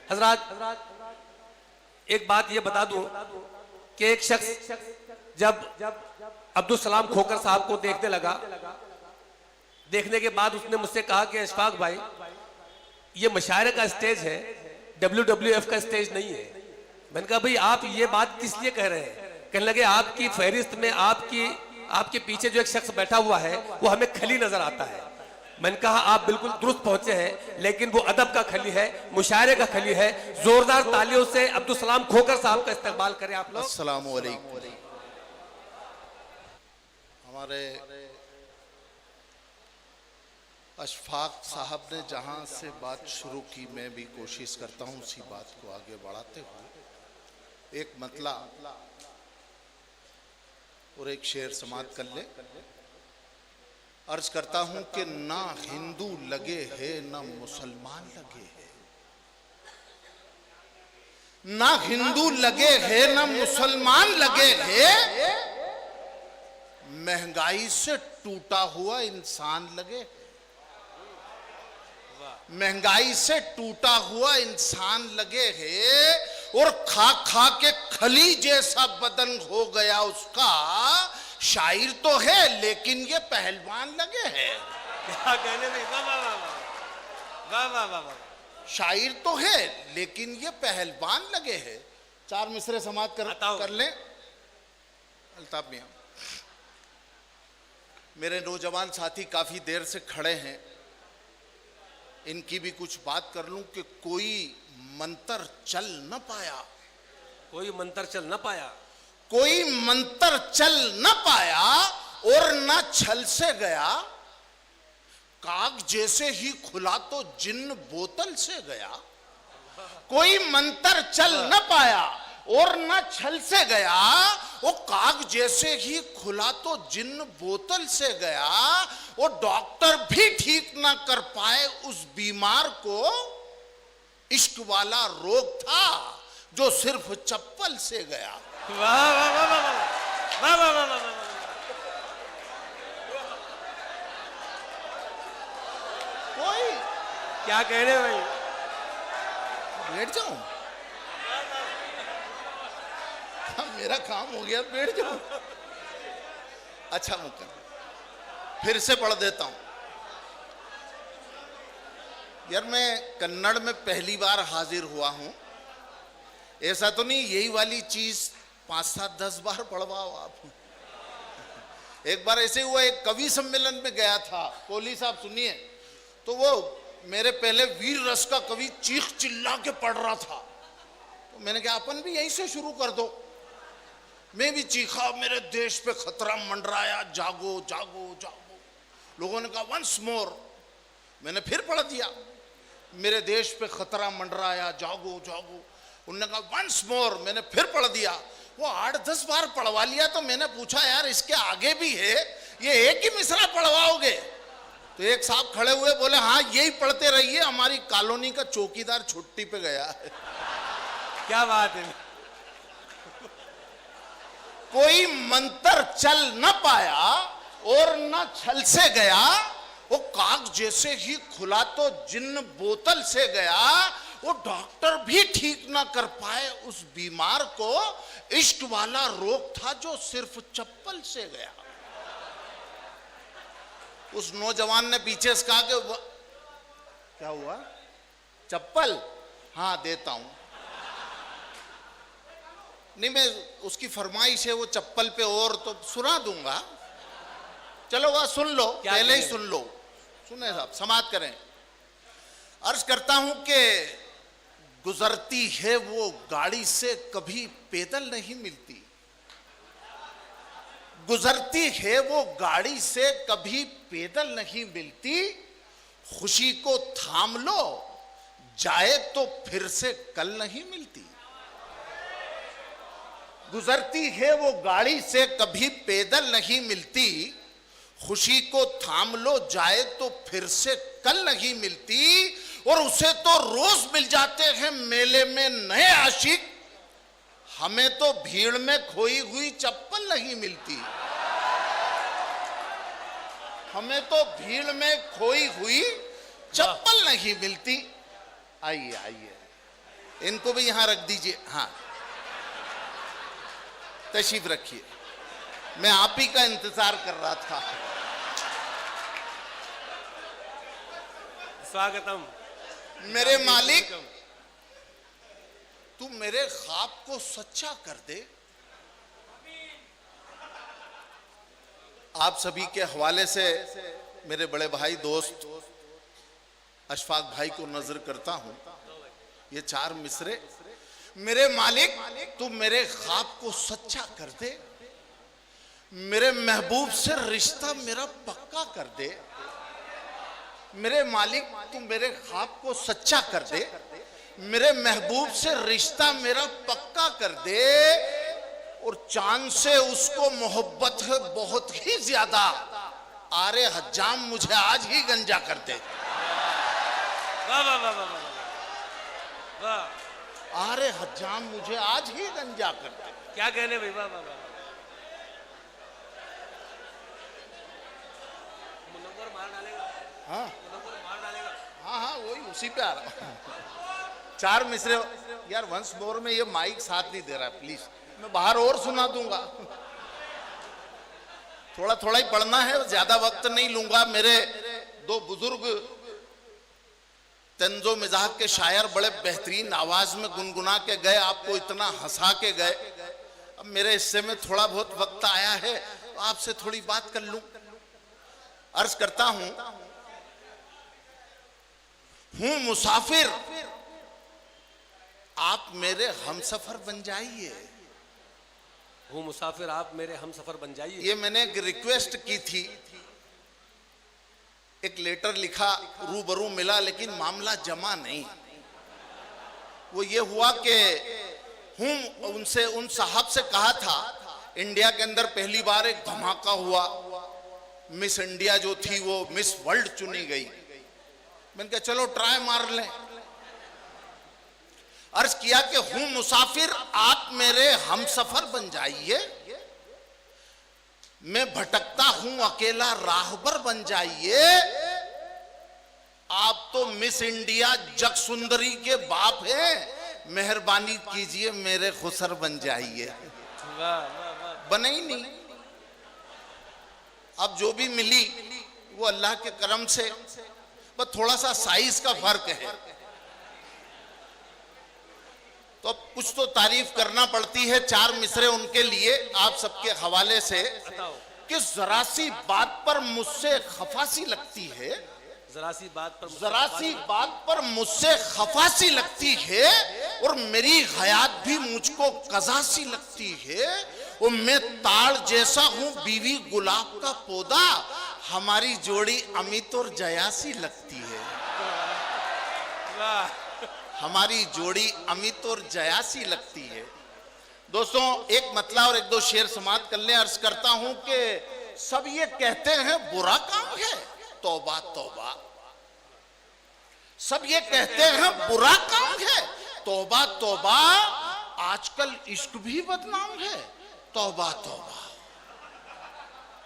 हजरात एक बात ये बता दूं कि एक शख्स जब अब्दुल सलाम खोकर साहब को देखने लगा, देखने के बाद उसने मुझसे कहा कि अशफाक भाई ये मुशायरे का स्टेज है, WWF का स्टेज नहीं है। मैंने कहा भाई आप ये बात किस लिए कह रहे हैं? कहने लगे आपकी फहरिस्त में आपके पीछे जो एक शख्स बैठा हुआ है वो हमें खली नजर आता है। मैंने कहा आप बिल्कुल दुरुस्त पहुंचे हैं, लेकिन वो अदब का खली है, मुशायरे का खली है। जोरदार तालियों से अब्दुल सलाम खोकर साहब का इस्तेमाल करें आप लोग। अस्सलाम वालेकुम। हमारे अशफाक साहब ने जहां से बात शुरू की, मैं भी कोशिश करता हूं उसी बात को आगे बढ़ाते हुए एक मतला और एक शेर समाप्त कर ले। अर्ज करता हूं कि ना हिंदू लगे है ना मुसलमान लगे है, ना हिंदू लगे है ना मुसलमान लगे है, महंगाई से टूटा हुआ इंसान लगे। महंगाई से टूटा हुआ इंसान लगे है और खा खा के खली जैसा बदन हो गया उसका। शायर तो है लेकिन ये पहलवान लगे हैं। क्या कहने में, वाह वाह वाह वाह वाह वाह वाह। शायर तो है लेकिन ये पहलवान लगे हैं। चार मिसरे समाप्त कर लें। अल्ताफ मियां, मेरे नौजवान साथी काफी देर से खड़े हैं, इनकी भी कुछ बात कर लूं कि कोई मंत्र चल न पाया। कोई मंत्र चल न पाया, कोई मंत्र चल न पाया और न छल से गया। काग जैसे ही खुला तो जिन्न बोतल से गया। कोई मंत्र चल न पाया और न छल से गया, वो काग जैसे ही खुला तो जिन्न बोतल से गया। वो डॉक्टर भी ठीक ना कर पाए उस बीमार को। इश्क वाला रोग था जो सिर्फ चप्पल से गया। वाह वाह वाह वाह वाह वाह वाह वाह। कोई क्या कह रहे भाई? बैठ जाऊं? मेरा काम हो गया, बैठ जाऊं? अच्छा मुकम, फिर से पढ़ देता हूं। यार मैं कन्नड़ में पहली बार हाजिर हुआ हूं। ऐसा तो नहीं यही वाली चीज 5, 7, 10 बार पढ़वाओ आप। एक बार ऐसे हुआ, एक कवि सम्मेलन में गया था। कोहली साहब सुनिए, तो वो मेरे पहले वीर रस का कवि चीख चिल्ला के पढ़ रहा था। तो मैंने कहा अपन भी यहीं से शुरू कर दो। मैं भी चीखा, मेरे देश पे खतरा मंडराया, जागो जागो जागो। लोगों ने कहा वंस मोर। मैंने फिर पढ़ दिया, मेरे देश पे खतरा मंडराया, जागो जागो। उन्होंने कहा वंस मोर। मैंने फिर पढ़ दिया। वो 8-10 बार पढ़वा लिया। तो मैंने पूछा यार इसके आगे भी है, ये एक ही मिसरा पढ़वाओगे? तो एक साहब खड़े हुए बोले हाँ यही पढ़ते रहिए, हमारी कॉलोनी का चौकीदार छुट्टी पे गया है। क्या बात है। कोई मंत्र चल न पाया और न छल से गया। वो काग जैसे ही खुला तो जिन्न बोतल से गया। वो डॉक्टर भी ठीक ना कर पाए उस बीमार को। इश्क वाला रोग था जो सिर्फ चप्पल से गया। उस नौजवान ने पीछे से कहा कि क्या हुआ? चप्पल? हाँ देता हूं। नहीं, मैं उसकी फरमाइश है वो चप्पल पे और तो सुना दूंगा। चलो वह सुन लो, पहले ही सुन लो। सुने साहब, समाप्त करें। अर्ज करता हूं कि गुजरती है वो गाड़ी से कभी पैदल नहीं मिलती। गुजरती है वो गाड़ी से कभी पैदल नहीं मिलती। खुशी को थाम लो, जाए तो फिर से कल नहीं मिलती। गुजरती है वो गाड़ी से कभी पैदल नहीं मिलती। खुशी को थाम लो, जाए तो फिर से कल नहीं मिलती। और उसे तो रोज मिल जाते हैं मेले में नए आशिक। हमें तो भीड़ में खोई हुई चप्पल नहीं मिलती। हमें तो भीड़ में खोई हुई चप्पल नहीं मिलती। आइए आइए इनको भी यहां रख दीजिए। हाँ, तशरीफ रखिए, मैं आप ही का इंतजार कर रहा था। स्वागतम। मेरे मालिक, तू मेरे ख्वाब को सच्चा कर दे। आप सभी के हवाले से मेरे बड़े भाई दोस्त अशफाक भाई को नजर करता हूं। ये 4 मिसरे, मेरे मालिक तू मेरे ख्वाब को सच्चा कर दे, मेरे महबूब से रिश्ता मेरा पक्का कर दे। मेरे मालिक तू मेरे ख्वाब को सच्चा कर दे, मेरे महबूब से रिश्ता मेरा पक्का कर दे। और चांद से उसको मोहब्बत है बहुत ही ज्यादा, आरे हज्जाम मुझे आज ही गंजा कर दे। वाह वाह वाह वाह वाह। आरे हज्जाम मुझे आज ही गंजा कर दे। क्या कहने भाई, वाह वाह वाह। मुनव्वर मार डालेगा। हाँ मुनव्वर मार डालेगा। हाँ हाँ, वही उसी पे आ रहा। 4 मिसरे यार, वंस मोर में ये माइक साथ नहीं दे रहा, प्लीज मैं बाहर और सुना दूंगा। थोड़ा थोड़ा ही पढ़ना है, ज्यादा वक्त नहीं लूंगा। मेरे 2 बुजुर्ग तंजो मिजाज के शायर बड़े बेहतरीन आवाज में गुनगुना के गए, आपको इतना हंसा के गए। अब मेरे हिस्से में थोड़ा बहुत वक्त आया है, तो आपसे थोड़ी बात कर लूं। अर्ज करता हूं मुसाफिर, आप मेरे हमसफर बन जाइए। हूँ मुसाफिर, आप मेरे हम सफर बन जाइए। ये मैंने एक रिक्वेस्ट की थी, एक लेटर लिखा, रूबरू मिला, लेकिन मामला जमा नहीं। वो ये हुआ कि हूँ उनसे, उन साहब से कहा था, इंडिया के अंदर पहली बार एक धमाका हुआ, मिस इंडिया जो थी वो मिस वर्ल्ड चुनी गई। मैंने कहा चलो ट्राई मार लें। अर्ज किया कि हूं मुसाफिर, आप मेरे हमसफर बन जाइए। मैं भटकता हूं अकेला, राहबर बन जाइए। आप तो मिस इंडिया जग सुंदरी के बाप हैं, मेहरबानी कीजिए मेरे खुसर बन जाइए। बने ही नहीं। अब जो भी मिली वो अल्लाह के करम से, बस थोड़ा सा साइज का फर्क है। तो अब कुछ तो तारीफ करना पड़ती है। 4 मिसरे उनके लिए आप सबके हवाले से कि जरा सी बात पर मुझसे खफासी लगती है, जरा सी बात पर मुझसे खफासी लगती है, और मेरी हयात भी मुझको कज़ासी लगती है। और मैं ताड़ जैसा हूं, बीवी गुलाब का पौधा, हमारी जोड़ी अमित और जयासी लगती है। हमारी जोड़ी अमित और जयासी लगती है। दोस्तों, एक मतला और 1-2 शेर समाप्त कर ले। अर्ज करता हूं कि सब ये कहते हैं बुरा काम है, तौबा तौबा। सब ये कहते हैं बुरा काम है, तौबा तौबा। आजकल इश्क भी बदनाम है, तौबा तौबा।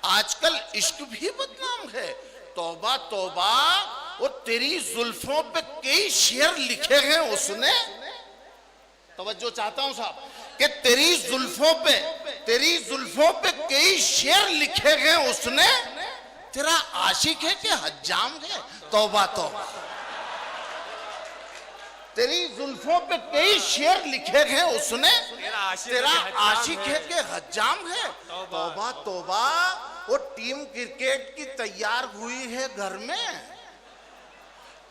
आजकल इश्क भी बदनाम है, तौबा तौबा। और तेरी जुल्फों पे कई शेर लिखे हैं उसने। तवज्जो चाहता हूं साहब कि तेरी जुल्फों पे कई शेर लिखे हैं उसने। तेरा आशिक है कि हज्जाम है, तौबा तौबा। तेरी जुल्फों पे कई शेर लिखे हैं उसने। तेरा आशिक है कि हज्जाम है, तौबा तौबा। वो टीम क्रिकेट की तैयार हुई है घर में,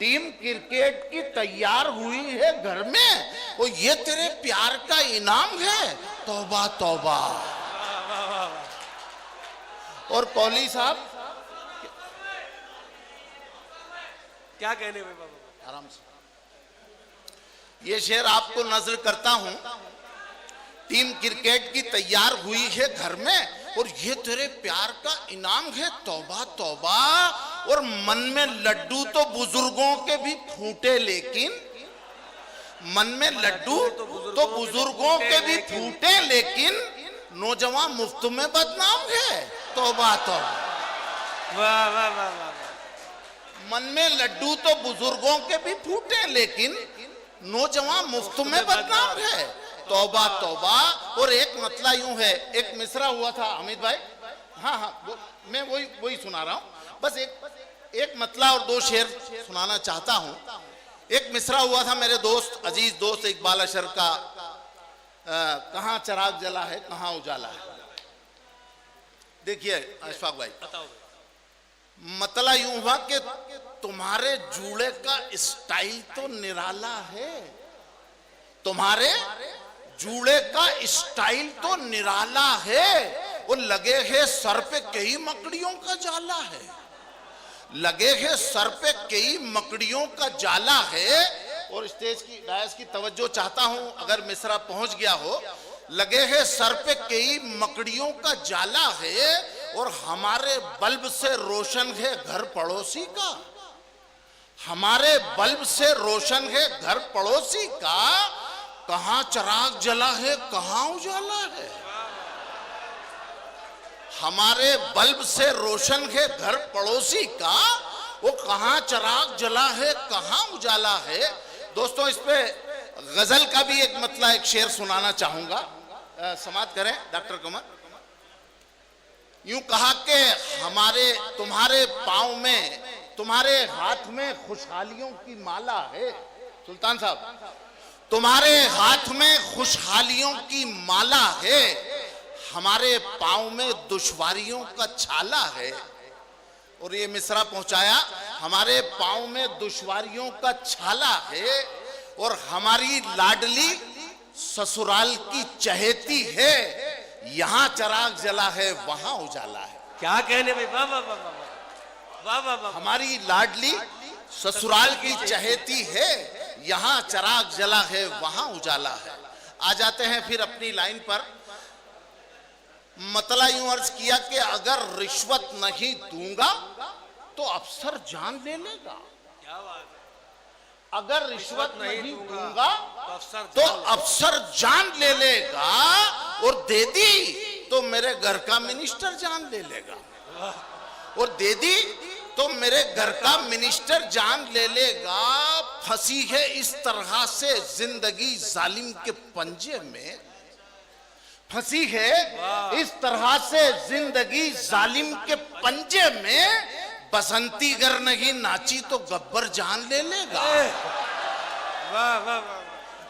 टीम क्रिकेट की तैयार हुई है घर में। वो ये तेरे प्यार का इनाम है, तौबा तौबा। और कौली साहब क्या कहने में बाबा? आराम से। ये शेर आपको नजर करता हूं। टीम क्रिकेट की तैयार हुई है घर में, और ये तेरे प्यार का इनाम है, तौबा तौबा। और मन में लड्डू तो बुजुर्गों के भी फूटे, लेकिन मन में लड्डू तो बुजुर्गों के भी फूटे, लेकिन नौजवान मुफ्त में बदनाम है, तौबा तौबा। वाह वाह वाह वाह। मन में लड्डू तो बुजुर्गों के भी फूटे, लेकिन नौजवान मुफ्त में बदनाम है। तौबा तौबा। और एक मतला यूं है, एक मिसरा हुआ था अमित भाई, हाँ हाँ मैं वही सुना रहा हूं, बस एक मतला और 2 शेर सुनाना चाहता हूं। एक मिसरा हुआ था मेरे दोस्त, अजीज दोस्त इकबाल अशर का, कहां चराग जला है कहां उजाला है। देखिए अशफाक भाई, मतला यूं हुआ कि तुम्हारे जूड़े का स्टाइल तो निराला है, तुम्हारे जूड़े का स्टाइल तो निराला है, वो लगे है सर पे कई मकड़ियों का जाला है, लगे है सर पे कई मकड़ियों का जाला है। और स्टेज की डायस की तवज्जो चाहता हूं, अगर मिसरा पहुंच गया हो। लगे है सर पे कई मकड़ियों का जाला है, और हमारे बल्ब से रोशन है घर पड़ोसी का, हमारे बल्ब से रोशन है घर पड़ोसी का, कहां चराग जला है कहां उजाला है, हमारे बल्ब से रोशन है घर पड़ोसी का, वो कहां चराग जला है कहां उजाला है। दोस्तों इस पे गजल का भी एक मतला, एक शेर सुनाना चाहूंगा, समाप्त करें डॉक्टर कमर। यूं कहा कि हमारे तुम्हारे पांव में, तुम्हारे हाथ में खुशहालियों की माला है, सुल्तान साहब तुम्हारे हाथ में खुशहालियों की माला है, हमारे पांव में दुश्वारियों का छाला है। और ये मिसरा पहुंचाया, हमारे पांव में दुश्वारियों का छाला है, और हमारी लाडली ससुराल की चहेती है, यहां चराग जला है वहां उजाला है। क्या कहने भाई, वाह वाह वाह वाह वाह वाह। हमारी लाडली ससुराल की चहेती है, यहां चराग जला है वहां उजाला है। आ जाते हैं फिर अपनी लाइन पर। मतला यूं अर्ज किया कि अगर रिश्वत नहीं दूंगा तो अफसर जान ले लेगा, अगर रिश्वत नहीं दूंगा तो अफसर जान ले लेगा, और दे दी तो मेरे घर का मिनिस्टर जान ले लेगा, और दे दी तो मेरे घर का मिनिस्टर जान ले लेगा। फंसी है इस तरह से जिंदगी जालिम के पंजे में, फंसी है इस तरह से जिंदगी जालिम के पंजे में, बसंती गर नहीं नाची तो गब्बर जान ले लेगा, वाह वाह,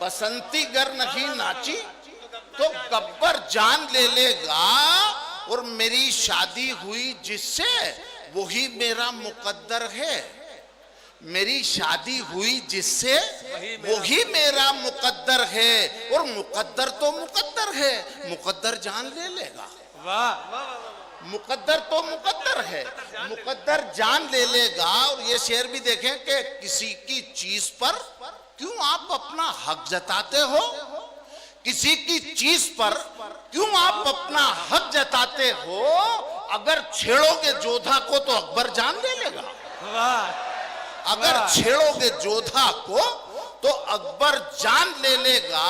बसंती गर नहीं नाची तो गब्बर जान ले लेगा। और मेरी शादी हुई जिससे वही मेरा मुकद्दर है, मेरी शादी हुई जिससे वही मेरा मुकद्दर है, और मुकद्दर तो मुकद्दर है, मुकद्दर जान ले लेगा, वाह मुकद्दर तो मुकद्दर है, मुकद्दर जान ले लेगा। और ये शेर भी देखें कि किसी की चीज पर क्यों आप अपना हक जताते हो, किसी की चीज पर क्यों आप अपना हक जताते हो, अगर छेड़ोगे जोधा को तो अकबर जान ले लेगा, अगर छेड़ोगे जोधा को तो अकबर जान ले लेगा।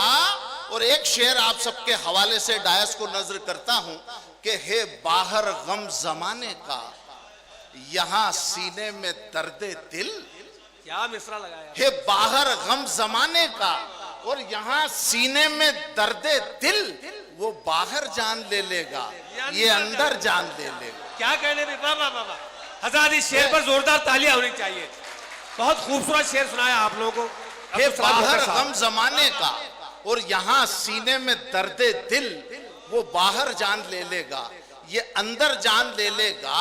और एक शेर आप सबके हवाले से डायस को नजर करता हूं कि हे बाहर गम जमाने का, यहां सीने में दर्दे दिल, क्या मिसरा लगाया, हे बाहर गम जमाने का और यहां सीने में दर्दे दिल, वो बाहर जान ले लेगा, ये अंदर जान ले लेगा। क्या कहने भी, वाह वाह वाह। हज़रात इस शेर पर जोरदार तालियां होनी चाहिए, बहुत खूबसूरत शेर सुनाया आप लोगों को। हे बाहर गम जमाने का और यहां सीने में दर्दे दिल, वो बाहर जान ले लेगा, ये अंदर जान ले लेगा।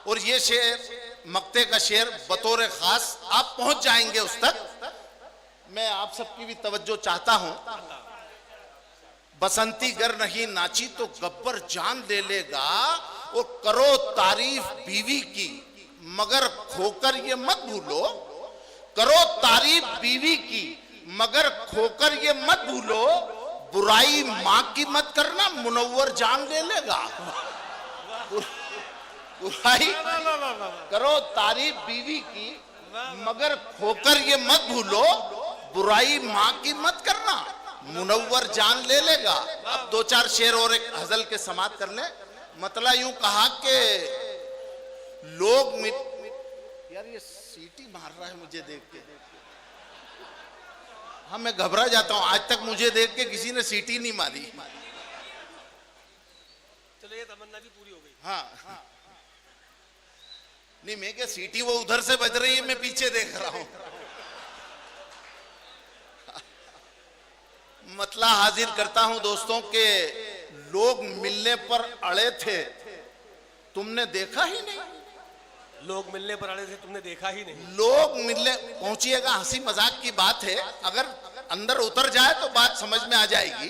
और ये शेर मक्ते का शेर बतौर खास आप पहुंच जाएंगे उस तक, मैं आप सबकी भी तवज्जो चाहता हूं। बसंती गर नहीं नाची तो गब्बर जान ले लेगा, और करो तारीफ बीवी की मगर खोकर ये मत भूलो, करो तारीफ बीवी की मगर खोकर ये मत भूलो, बुराई मां की मत करना मुनव्वर जान ले लेगा। बुराई करो तारीफ बीवी की मगर खोकर ये मत भूलो, बुराई मां की मत करना मुनव्वर जान ले लेगा। अब दो चार शेर और एक गजल के समाप्त कर ले। मतलब यूं कहा कि लोग यार ये सीटी मार रहा है मुझे देख के, हाँ, मैं घबरा जाता हूं। आज तक मुझे देख के किसी ने सीटी नहीं मारी। चलो ये तमन्ना भी पूरी हो गई। हाँ, नहीं, मैं क्या सीटी वो उधर से बज रही है, मैं पीछे देख रहा हूं। मतला हाजिर करता हूं दोस्तों के लोग मिलने पर अड़े थे, तुमने देखा ही नहीं। लोग मिलने पर अड़े थे, तुमने देखा ही नहीं। लोग मिलने पहुंचिएगा, हंसी मजाक की बात है, अगर अंदर उतर जाए तो बात समझ में आ जाएगी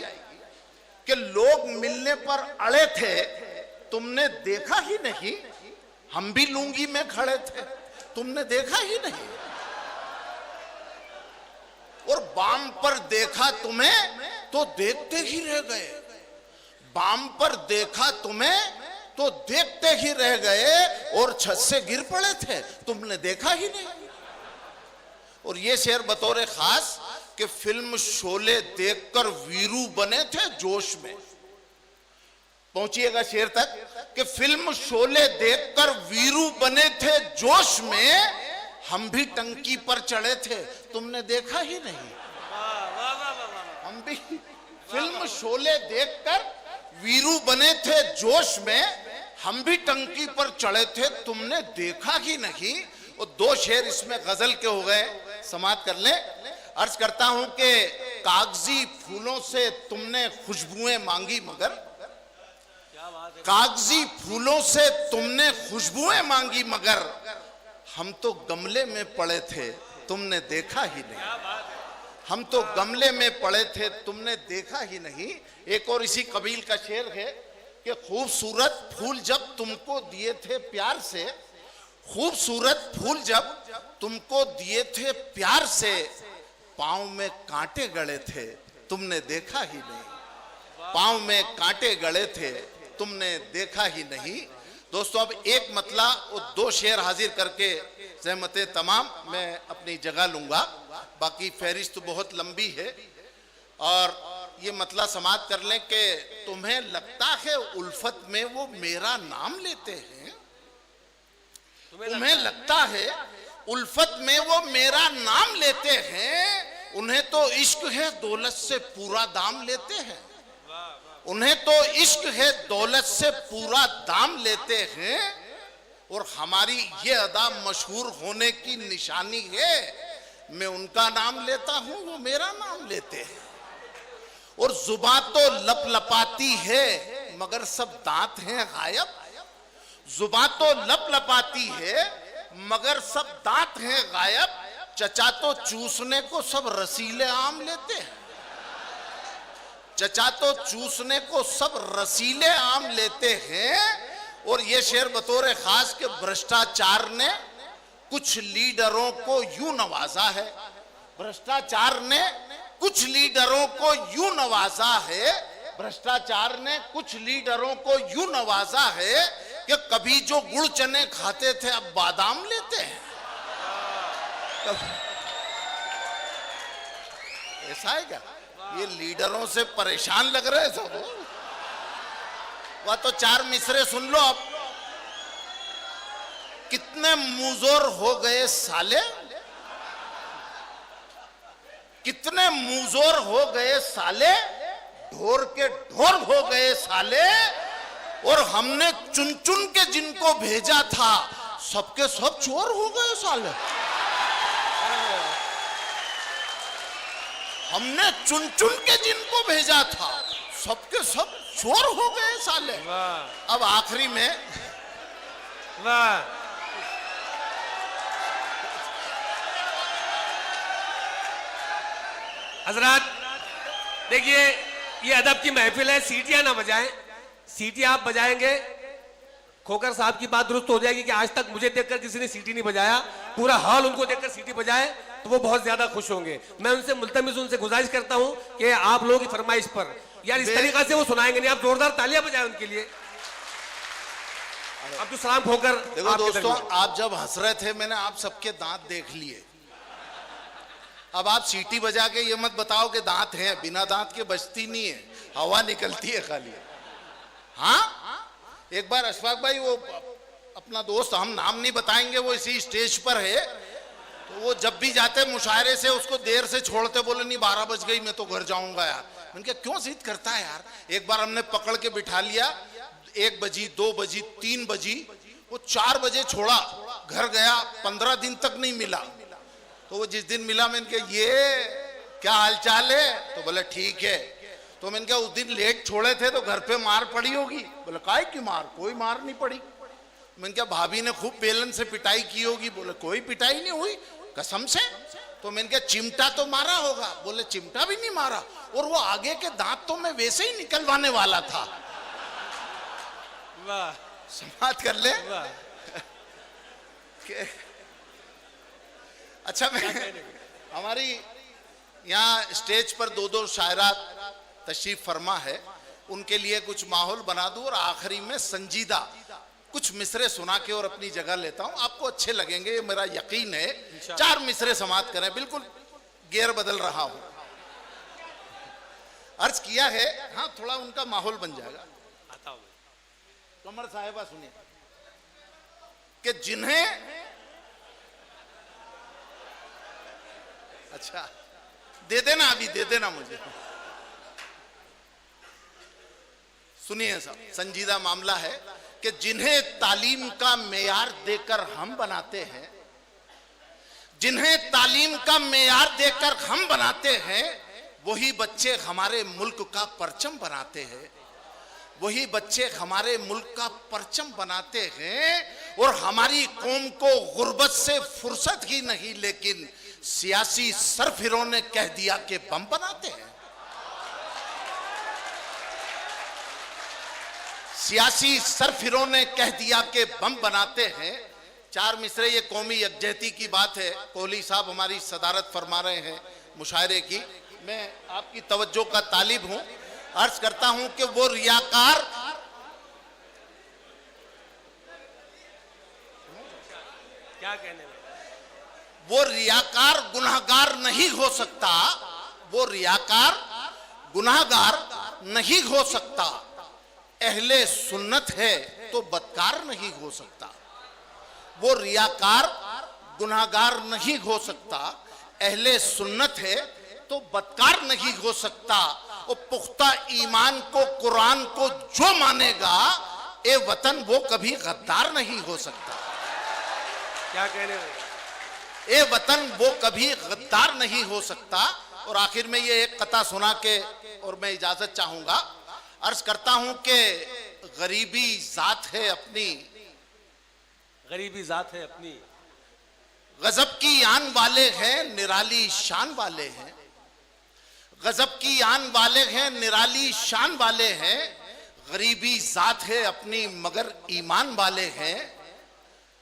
कि लोग मिलने पर अड़े थे, तुमने देखा ही नहीं। हम भी लुंगी में खड़े थे, तुमने देखा ही नहीं। और बाम पर देखा तुम्हें तो देखते ही रह गए। बाम पर देखा तुम्हें तो देखते ही रह गए और छत से गिर पड़े थे, तुमने देखा ही नहीं। और ये शेर बतौर खास कि फिल्म शोले देखकर वीरू बने थे जोश में। पहुंचिएगा शेर तक कि फिल्म शोले देखकर वीरू बने थे जोश में, हम भी टंकी पर चढ़े थे, तुमने देखा ही नहीं। हम भी फिल्म शोले देखकर वीरू बने थे जोश में, हम भी टंकी पर चढ़े थे, तुमने देखा ही नहीं। और दो शेर इसमें गजल के हो गए, समाप्त कर लें। अर्ज करता हूं कि कागजी फूलों से तुमने खुशबुएं मांगी मगर, कागजी फूलों से तुमने खुशबुएं मांगी मगर, हम तो गमले में पड़े थे, तुमने देखा ही नहीं। हम तो गमले में पड़े थे, तुमने देखा ही नहीं। एक और इसी कबील का शेर है कि खूबसूरत फूल जब तुमको दिए थे प्यार से, खूबसूरत फूल जब तुमको दिए थे प्यार से, पांव में कांटे गड़े थे, तुमने देखा ही नहीं। पांव में कांटे गड़े थे, तुमने देखा ही नहीं। दोस्तों, अब एक मतला और दो शेर हाजिर करके सहमते तमाम मैं अपनी जगह लूंगा, बाकी फहरिस्त तो बहुत लंबी है। और ये मतला समाप्त कर लें कि तुम्हें लगता है उल्फत में वो मेरा नाम लेते हैं। तुम्हें लगता है उल्फत में वो मेरा नाम लेते हैं, उन्हें तो इश्क है दौलत से पूरा दाम लेते हैं। उन्हें तो इश्क है दौलत से पूरा दाम लेते हैं, और हमारी ये अदा मशहूर होने की निशानी है, मैं उनका नाम लेता हूं, वो मेरा नाम लेते हैं। और जुबान तो लपलपाती है मगर सब दांत हैं गायब। जुबान तो लपलपाती है मगर सब दांत हैं गायब। चचा तो चूसने को सब रसीले आम लेते हैं। चचा तो चूसने को सब रसीले आम लेते हैं। और ये शेर बतौर खास के भ्रष्टाचार ने कुछ लीडरों को यूं नवाजा है। भ्रष्टाचार ने कुछ लीडरों को यूं नवाजा है। भ्रष्टाचार ने कुछ लीडरों को यूं नवाजा है कि कभी जो गुड़ चने खाते थे अब बादाम लेते हैं। ऐसा है क्या? ये लीडरों से परेशान लग रहे हैं सब। वह तो चार मिसरे सुन लो अब। कितने मुजोर हो गए साले, कितने मुजोर हो गए साले, ढोर के ढोर हो गए साले। और हमने चुन चुन के जिनको भेजा था सबके सब चोर हो गए साले। हमने चुन चुन के जिनको भेजा था सबके सब चोर हो गए साले। अब आखिरी में हजरात देखिए, ये अदब की महफिल है, सीटियां ना बजाएं। सीटियां आप बजाएंगे, खोकर साहब की बात दुरुस्त हो जाएगी कि आज तक मुझे देखकर किसी ने सीटी नहीं बजाया, पूरा हॉल उनको देखकर सीटी बजाए तो वो बहुत ज्यादा खुश होंगे। मैं उनसे मुल्तमिस, उनसे गुजारिश करता हूं कि आप लोगों की फरमाइश पर यार इस तरीका से वो सुनाएंगे नहीं, आप जोरदार तालियां बजाएं उनके लिए। अब्दुल सलाम खोकर। देखो दोस्तों, आप जब हंस रहे थे मैंने आप सबके दांत देख लिए। अब आप सीटी बजा के ये मत बताओ कि दांत हैं, बिना दांत के बचती नहीं है, हवा निकलती है खाली। हाँ, एक बार अशफाक भाई, वो अपना दोस्त, हम नाम नहीं बताएंगे, वो इसी स्टेज पर है, तो वो जब भी जाते मुशायरे से उसको देर से छोड़ते, बोले नहीं 12 बज गई मैं तो घर जाऊंगा यार। मैंने कहा क्यों जिद करता है यार। एक बार हमने पकड़ के बिठा लिया, 1 बजी 2 बजी 3 बजी, वो 4 बजे छोड़ा, घर गया, 15 दिन तक नहीं मिला। तो वो जिस दिन मिला मैंने कहा ये क्या हालचाल है, तो बोले ठीक है। तो मैंने कहा उस दिन लेट छोड़े थे तो घर पे मार पड़ी होगी। बोले काहे की मार, कोई मार नहीं पड़ी। मैंने कहा भाभी ने खूब बेलन से पिटाई की होगी। बोले कोई पिटाई नहीं हुई, कसम से। तो मैंने कहा चिमटा तो मारा होगा। बोले चिमटा भी नहीं मारा, और वो आगे के दांत तो मैं वैसे ही निकलवाने वाला था। वाह, समाप्त कर ले। वाह। अच्छा, मैं हमारी यहाँ स्टेज पर 2 शायरात तशरीफ फरमा है, उनके लिए कुछ माहौल बना दूं और आखिरी में संजीदा कुछ मिसरे सुना के और अपनी जगह लेता हूं। आपको अच्छे लगेंगे, ये मेरा यकीन है। 4 मिसरे समाप्त करें, बिल्कुल गेर बदल रहा हूं। अर्ज किया है, हाँ थोड़ा उनका माहौल बन जाएगा। आता हूं। कमर साहिबा सुनिए कि जिन्हें, अच्छा दे देना, अभी दे देना मुझे। सुनिए साहब, संजीदा मामला है कि जिन्हें तालीम का मेयार देकर हम बनाते हैं, जिन्हें तालीम का मेयार देकर हम बनाते हैं, वही बच्चे हमारे मुल्क का परचम बनाते हैं। वही बच्चे हमारे मुल्क का परचम बनाते हैं। और हमारी कौम को गुर्बत से फुर्सत ही नहीं, लेकिन सियासी सरफिरों ने कह दिया कि बम बनाते हैं। सियासी सरफिरों ने कह दिया कि बम बनाते हैं। 4 मिसरे, ये कौमी यकजहती की बात है। कोहली साहब हमारी सदारत फरमा रहे हैं मुशायरे की। मैं आपकी तवज्जो का तालिब हूं। अर्ज करता हूं कि वो रियाकार, क्या कहने में, वो रियाकार गुनाहगार नहीं हो सकता। वो रियाकार गुनाहगार नहीं हो सकता। अहले सुन्नत है तो बदकार नहीं हो सकता। वो रियाकार गुनाहगार नहीं हो सकता। अहले सुन्नत है तो बदकार नहीं हो सकता। और पुख्ता ईमान को, कुरान को जो मानेगा, ए वतन वो कभी गद्दार नहीं हो सकता। क्या कहने में, ए वतन वो कभी गद्दार नहीं हो सकता। और आखिर में ये एक कथा सुना के और मैं इजाजत चाहूंगा। अर्ज करता हूं कि गरीबी जात है अपनी, गरीबी जात है अपनी, गजब की आन वाले हैं, निराली शान वाले हैं। गजब की आन वाले हैं, निराली शान वाले हैं। गरीबी जात है अपनी, मगर ईमान वाले हैं।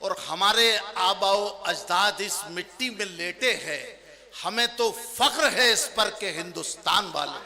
और हमारे आबाओ अजदाद इस मिट्टी में लेटे हैं, हमें तो फख्र है इस पर के हिंदुस्तान वाले।